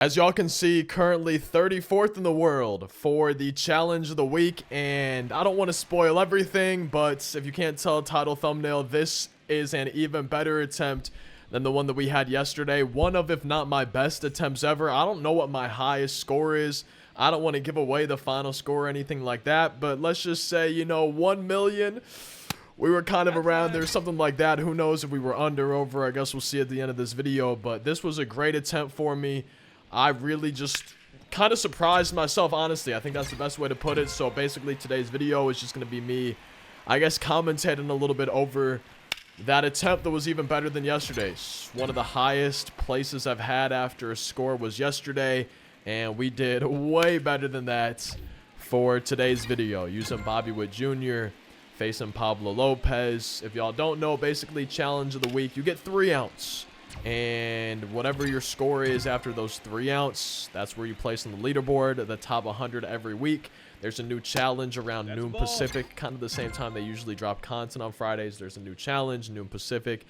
As y'all can see, currently 34th in the world for the challenge of the week, and I don't want to spoil everything, but if you can't tell title thumbnail, this is an even better attempt than the one that we had yesterday. One of, if not my best attempts ever. I don't know what my highest score is. I don't want to give away the final score or anything like that, but let's just say, you know, 1 million. We were kind of around there, something like that. Who knows if we were under, over? I guess we'll see at the end of this video, but this was a great attempt for me. I really just kind of surprised myself, honestly. I think that's the best way to put it. So basically today's video is just going to be me, I guess, commentating a little bit over that attempt that was even better than yesterday's. One of the highest places I've had after a score was yesterday, and we did way better than that for today's video, using Bobby Witt Jr., facing Pablo Lopez. If y'all don't know, basically challenge of the week, you get 3 ounce. And whatever your score is after those 3 ounce, that's where you place on the leaderboard, the top 100 every week. There's a new challenge around noon Pacific, kind of the same time they usually drop content on Fridays. There's a new challenge, noon Pacific,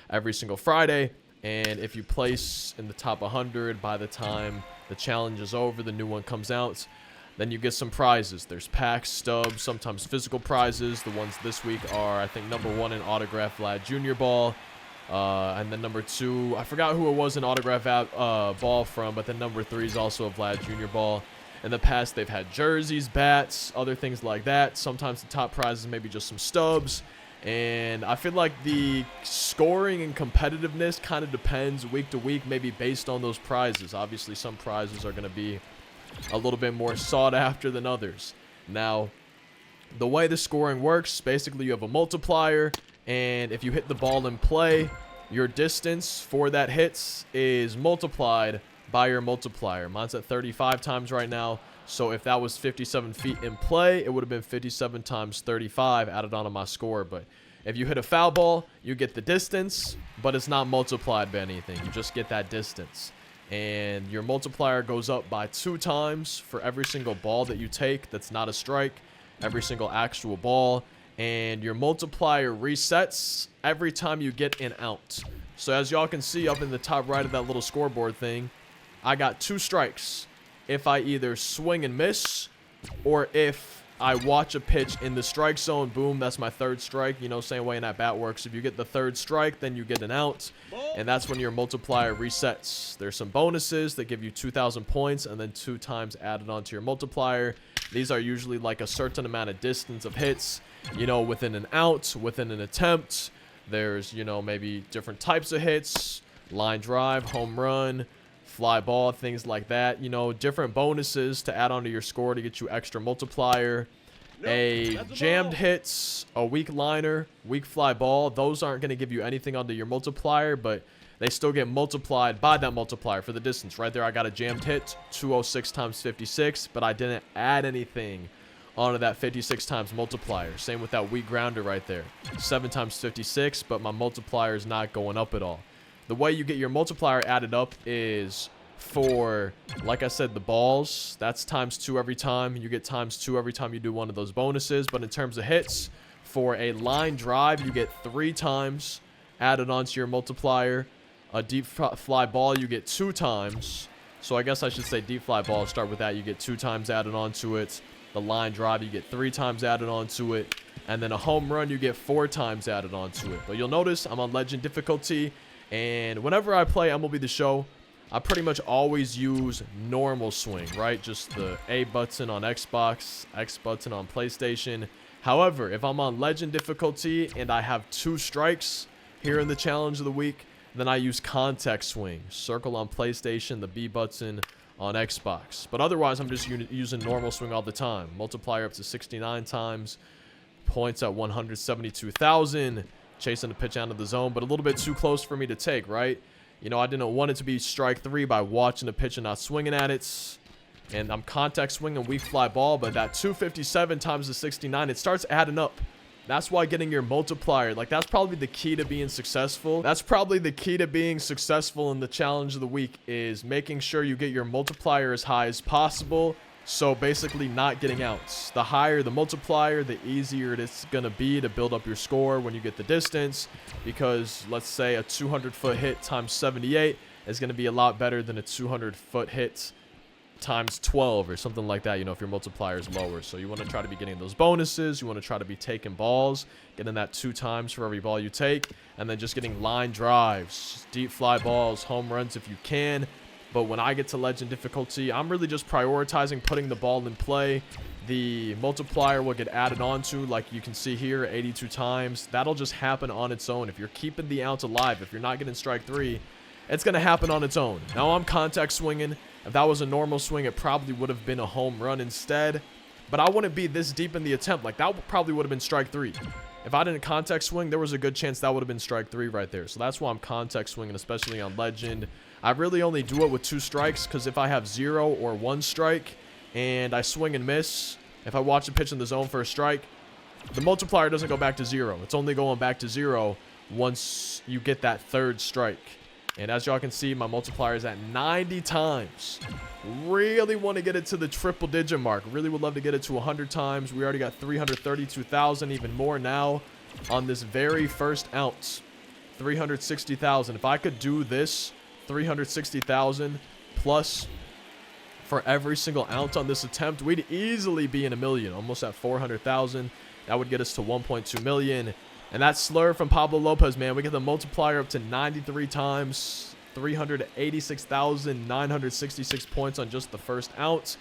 every single Friday. And if you place in the top 100 by the time the challenge is over, the new one comes out, then you get some prizes. There's packs, stubs, sometimes physical prizes. The ones this week are, I think, #1 in autograph Vlad Jr. ball. And then #2, I forgot who it was an autograph ball from, but then #3 is also a Vlad Jr. ball. In the past, they've had jerseys, bats, other things like that. Sometimes the top prizes maybe just some stubs. And I feel like the scoring and competitiveness kind of depends week to week, maybe based on those prizes. Obviously, some prizes are going to be a little bit more sought after than others. Now, the way the scoring works, basically you have a multiplier. And if you hit the ball in play, your distance for that hits is multiplied by your multiplier. Mine's at 35 times right now. So if that was 57 feet in play, it would have been 57 times 35 added onto my score. But if you hit a foul ball, you get the distance, but it's not multiplied by anything. You just get that distance. And your multiplier goes up by 2 times for every single ball that you take that's not a strike, every single actual ball. And your multiplier resets every time you get an out. So as y'all can see up in the top right of that little scoreboard thing, I got 2 strikes if I either swing and miss, or if I watch a pitch in the strike zone. Boom, that's my 3rd strike. You know, same way in that bat works. If you get the 3rd strike, then you get an out, and that's when your multiplier resets. There's some bonuses that give you 2,000 points, and then 2 times added onto your multiplier. These are usually like a certain amount of distance of hits, you know, within an out, within an attempt. There's, you know, maybe different types of hits, line drive, home run, fly ball, things like that. You know, different bonuses to add onto your score to get you extra multiplier. A jammed hits, a weak liner, weak fly ball. Those aren't going to give you anything onto your multiplier, but they still get multiplied by that multiplier for the distance. Right there, I got a jammed hit, 206 times 56, but I didn't add anything onto that 56 times multiplier. Same with that weak grounder right there, 7 times 56, but my multiplier is not going up at all. The way you get your multiplier added up is for, like I said, the balls. That's ×2 every time. You get ×2 every time you do one of those bonuses. But in terms of hits, for a line drive, you get 3 times added onto your multiplier. A deep fly ball, you get 2 times. So I guess I should say deep fly ball. Start with that. You get 2 times added onto it. The line drive, you get 3 times added onto it. And then a home run, you get 4 times added onto it. But you'll notice I'm on legend difficulty. And whenever I play MLB The Show, I pretty much always use normal swing, right? Just the A button on Xbox, X button on PlayStation. However, if I'm on legend difficulty and I have 2 strikes here in the challenge of the week, then I use contact swing. Circle on PlayStation, the B button on Xbox. But otherwise, I'm just using normal swing all the time. Multiplier up to 69 times. Points at 172,000. Chasing the pitch out of the zone, but a little bit too close for me to take, right? You know, I didn't want it to be strike 3 by watching the pitch and not swinging at it. And I'm contact swinging weak fly ball, but that 257 times the 69, it starts adding up. That's why getting your multiplier, like, that's probably the key to being successful. That's probably the key to being successful in the challenge of the week, is making sure you get your multiplier as high as possible. So basically not getting outs. The higher the multiplier, the easier it's going to be to build up your score when you get the distance. Because let's say a 200-foot hit times 78 is going to be a lot better than a 200-foot hit times 12 or something like that, you know, if your multiplier is lower. So you want to try to be getting those bonuses. You want to try to be taking balls, getting that 2 times for every ball you take, and then just getting line drives, deep fly balls, home runs if you can. But when I get to legend difficulty, I'm really just prioritizing putting the ball in play. The multiplier will get added onto, like you can see here, 82 times. That'll just happen on its own. If you're keeping the outs alive, if you're not getting strike 3, it's going to happen on its own. Now I'm contact swinging. If that was a normal swing, it probably would have been a home run instead. But I wouldn't be this deep in the attempt. Like, that probably would have been strike 3. If I didn't contact swing, there was a good chance that would have been strike 3 right there. So that's why I'm contact swinging, especially on legend. I really only do it with 2 strikes, because if I have 0 or 1 strike and I swing and miss, if I watch the pitch in the zone for a strike, the multiplier doesn't go back to 0. It's only going back to 0 once you get that 3rd strike. And as y'all can see, my multiplier is at 90 times. Really want to get it to the triple digit mark. Really would love to get it to 100 times. We already got 332,000, even more now on this very first ounce. 360,000. If I could do this, 360,000 plus for every single ounce on this attempt, we'd easily be in a million, almost at 400,000. That would get us to 1.2 million. And that slur from Pablo Lopez, man, we get the multiplier up to 93 times, 386,966 points on just the first ounce.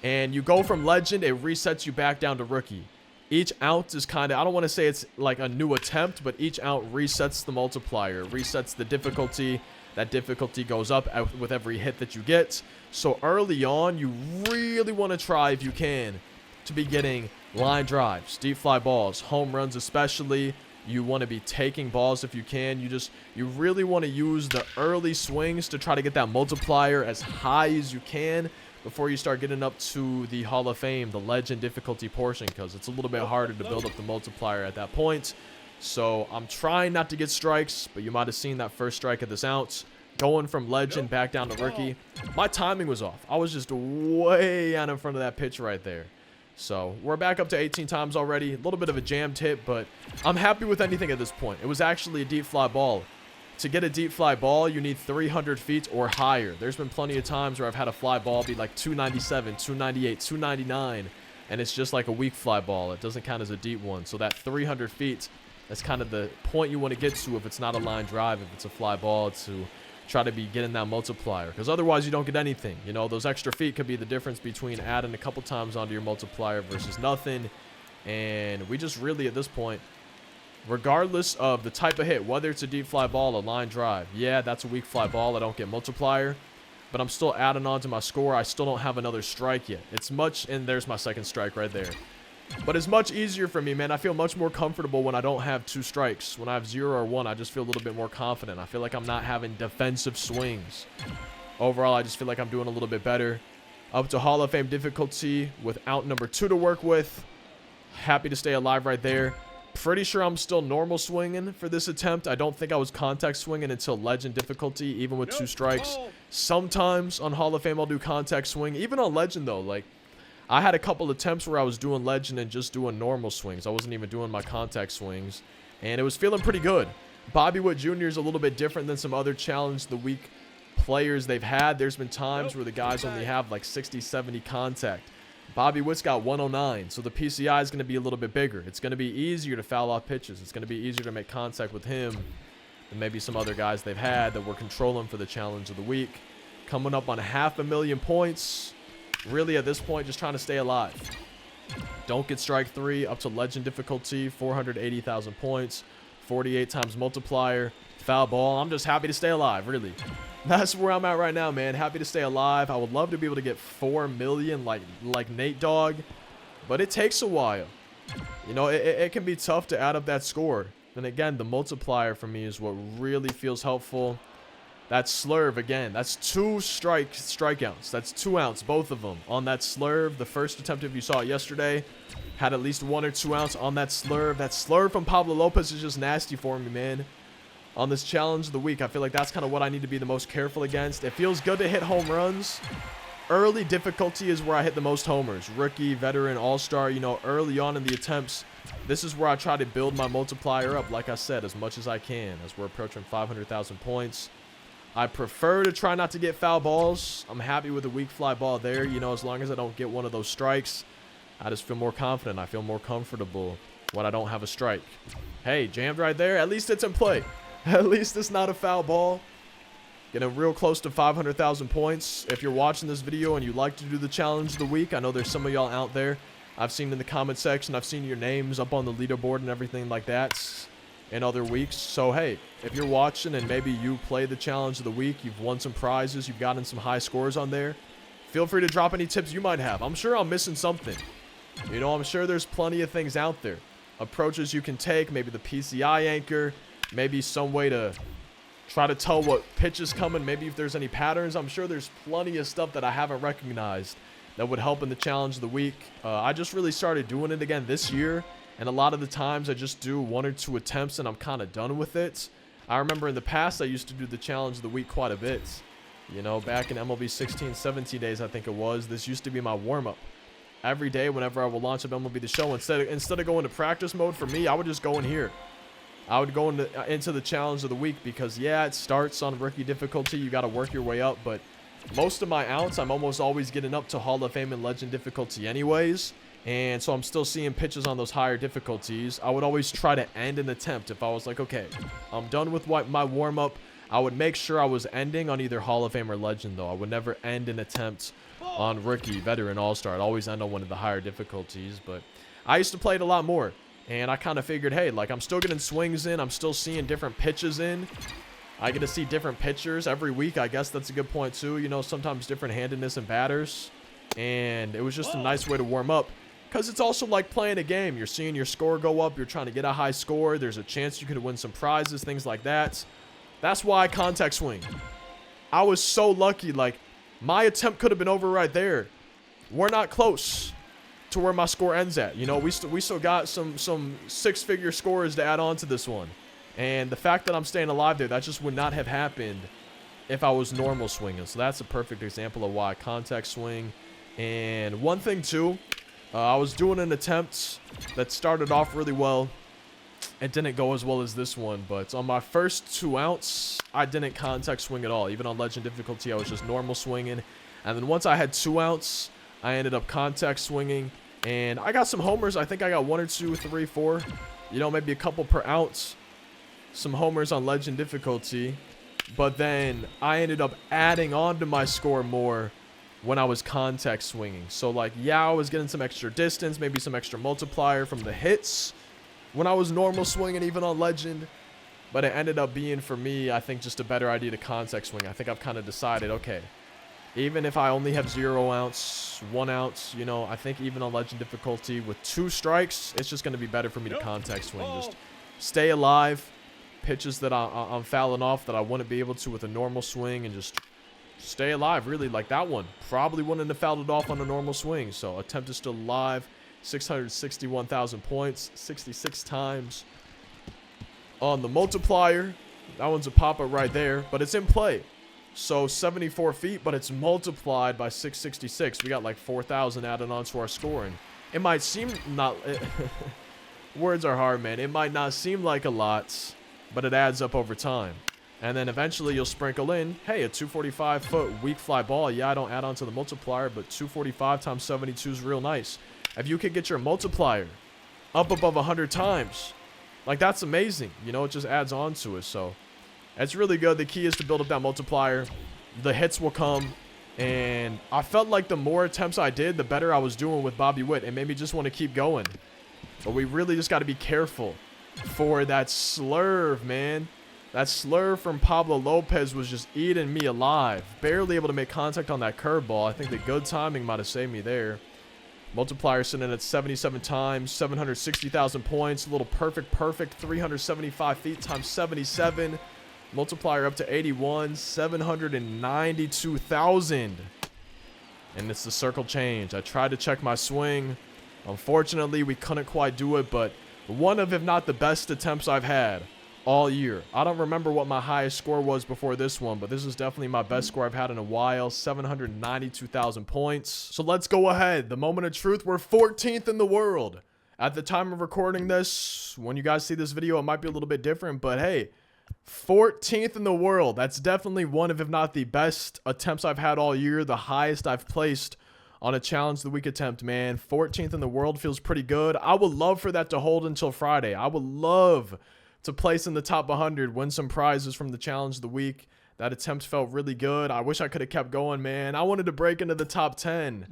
And you go from legend, it resets you back down to rookie. Each ounce is kind of, I don't want to say it's like a new attempt, but each ounce resets the multiplier, resets the difficulty. That difficulty goes up with every hit that you get. So early on, you really want to try, if you can, to be getting line drives, deep fly balls, home runs especially. You want to be taking balls if you can. You really want to use the early swings to try to get that multiplier as high as you can before you start getting up to the Hall of Fame, the legend difficulty portion, because it's a little bit harder to build up the multiplier at that point. So I'm trying not to get strikes, but you might have seen that first strike of this ounce. Going from legend back down to rookie. My timing was off. I was just way out in front of that pitch right there. So we're back up to 18 times already. A little bit of a jammed hit, but I'm happy with anything at this point. It was actually a deep fly ball. To get a deep fly ball, you need 300 feet or higher. There's been plenty of times where I've had a fly ball be like 297, 298, 299, and it's just like a weak fly ball. It doesn't count as a deep one. So that 300 feet, that's kind of the point you want to get to if it's not a line drive, if it's a fly ball, to try to be getting that multiplier, because otherwise you don't get anything. You know, those extra feet could be the difference between adding a couple times onto your multiplier versus nothing. And we just really, at this point, regardless of the type of hit, whether it's a deep fly ball, a line drive, yeah, that's a weak fly ball, I don't get multiplier, but I'm still adding on to my score. I still don't have another strike yet. It's much, and there's my second strike right there. But it's much easier for me, man. I feel much more comfortable when I don't have 2 strikes. When I have 0 or 1, I just feel a little bit more confident. I feel like I'm not having defensive swings. Overall, I just feel like I'm doing a little bit better. Up to Hall of Fame difficulty with out number 2 to work with. Happy to stay alive right there. Pretty sure I'm still normal swinging for this attempt. I don't think I was contact swinging until legend difficulty, even with 2 strikes. Sometimes on Hall of Fame, I'll do contact swing. Even on legend, though, like, I had a couple attempts where I was doing legend and just doing normal swings. I wasn't even doing my contact swings, and it was feeling pretty good. Bobby Witt Jr. is a little bit different than some other challenge of the week players they've had. There's been times where the guys only have like 60, 70 contact. Bobby Witt's got 109, so the PCI is going to be a little bit bigger. It's going to be easier to foul off pitches. It's going to be easier to make contact with him than maybe some other guys they've had that were controlling for the challenge of the week. Coming up on 500,000 points. Really, at this point, just trying to stay alive. Don't get strike 3 up to legend difficulty, 480,000 points, 48 times multiplier, foul ball. I'm just happy to stay alive, really. That's where I'm at right now, man. Happy to stay alive. I would love to be able to get 4 million like Nate Dogg, but it takes a while. You know, it can be tough to add up that score. And again, the multiplier for me is what really feels helpful. That slurve, again, that's 2 strikeouts. That's 2 outs, both of them. On that slurve, the first attempt, if you saw it yesterday, had at least 1 or 2 outs on that slurve. That slurve from Pablo Lopez is just nasty for me, man. On this challenge of the week, I feel like that's kind of what I need to be the most careful against. It feels good to hit home runs. Early difficulty is where I hit the most homers. Rookie, veteran, all-star, you know, early on in the attempts, this is where I try to build my multiplier up, like I said, as much as I can, as we're approaching 500,000 points. I prefer to try not to get foul balls. I'm happy with the weak fly ball there. You know, as long as I don't get one of those strikes, I just feel more confident. I feel more comfortable when I don't have a strike. Hey, jammed right there. At least it's in play. At least it's not a foul ball. Getting real close to 500,000 points. If you're watching this video and you'd like to do the challenge of the week, I know there's some of y'all out there. I've seen in the comment section, I've seen your names up on the leaderboard and everything like that in other weeks. So, hey, if you're watching and maybe you play the challenge of the week, you've won some prizes, you've gotten some high scores on there, feel free to drop any tips you might have. I'm sure I'm missing something. You know, I'm sure there's plenty of things out there. Approaches you can take, maybe the PCI anchor, maybe some way to try to tell what pitch is coming, maybe if there's any patterns. I'm sure there's plenty of stuff that I haven't recognized that would help in the challenge of the week. I just really started doing it again this year, and a lot of the times I just do 1 or 2 attempts and I'm kind of done with it. I remember in the past I used to do the challenge of the week quite a bit. You know, back in MLB 16, 17 days, I think it was. This used to be my warm-up. Every day whenever I would launch up MLB The Show, instead of going to practice mode for me, I would just go in here. I would go into the challenge of the week because, yeah, it starts on rookie difficulty. You got to work your way up, but most of my outs, I'm almost always getting up to Hall of Fame and Legend difficulty anyways, and so I'm still seeing pitches on those higher difficulties. I would always try to end an attempt. If I was like, okay, I'm done with my warm-up, I would make sure I was ending on either Hall of Fame or Legend, though. I would never end an attempt on rookie, veteran, all-star. I'd always end on one of the higher difficulties, but I used to play it a lot more. And I kind of figured, hey, like, I'm still getting swings in. I'm still seeing different pitches in. I get to see different pitchers every week. I guess that's a good point, too. You know, sometimes different handedness and batters. And it was just a nice way to warm up. Because it's also like playing a game. You're seeing your score go up. You're trying to get a high score. There's a chance you could win some prizes, things like that. That's why I contact swing. I was so lucky. Like, my attempt could have been over right there. We're not close to where my score ends at. You know, we still got some 6-figure scores to add on to this one. And the fact that I'm staying alive there, that just would not have happened if I was normal swinging. So that's a perfect example of why I contact swing. And one thing too, I was doing an attempt that started off really well. It didn't go as well as this one, but on my first 2 outs, I didn't contact swing at all. Even on Legend difficulty, I was just normal swinging. And then once I had 2 outs, I ended up contact swinging, and I got some homers. I think I got 1 or 2, 3, 4, you know, maybe a couple per ounce. Some homers on Legend difficulty, but then I ended up adding on to my score more when I was contact swinging. So, like, yeah, I was getting some extra distance, maybe some extra multiplier from the hits when I was normal swinging, even on Legend. But it ended up being, for me, I think, just a better idea to contact swing. I think I've kind of decided, okay, even if I only have 0 ounce, 1 ounce, you know, I think even on Legend difficulty with 2 strikes, it's just going to be better for me to contact swing. Just stay alive. Pitches that I'm fouling off that I wouldn't be able to with a normal swing, and just stay alive, really. Like that one, probably wouldn't have fouled it off on a normal swing. So attempt is still alive. 661,000 points, 66 times on the multiplier. That one's a pop-up right there, but it's in play. So 74 feet, but it's multiplied by 666. We got like 4,000 added on to our score. And it might seem not... words are hard, man. It might not seem like a lot, but it adds up over time. And then eventually you'll sprinkle in, hey, a 245-foot weak fly ball. Yeah, I don't add on to the multiplier, but 245 times 72 is real nice. If you could get your multiplier up above 100 times, like, that's amazing. You know, it just adds on to it. So it's really good. The key is to build up that multiplier. The hits will come. And I felt like the more attempts I did, the better I was doing with Bobby Witt. It made me just want to keep going. But we really just got to be careful for that slurve, man. That slurve from Pablo Lopez was just eating me alive. Barely able to make contact on that curveball. I think the good timing might have saved me there. Multiplier sitting at 77 times, 760,000 points. A little perfect, 375 feet times 77. Multiplier up to 81, 792,000. And it's the circle change. I tried to check my swing. Unfortunately, we couldn't quite do it, but one of, if not the best attempts I've had all year. I don't remember what my highest score was before this one, but this is definitely my best score I've had in a while, 792,000 points. So let's go ahead. The moment of truth, we're 14th in the world. At the time of recording this, when you guys see this video, it might be a little bit different, but hey, 14th in the world. That's definitely one of, if not the best attempts I've had all year. The highest I've placed on a challenge of the week attempt, man. 14th in the world feels pretty good. I would love for that to hold until Friday. I would love to place in the top 100, win some prizes from the challenge of the week. That attempt felt really good. I wish I could have kept going, man. I wanted to break into the top 10.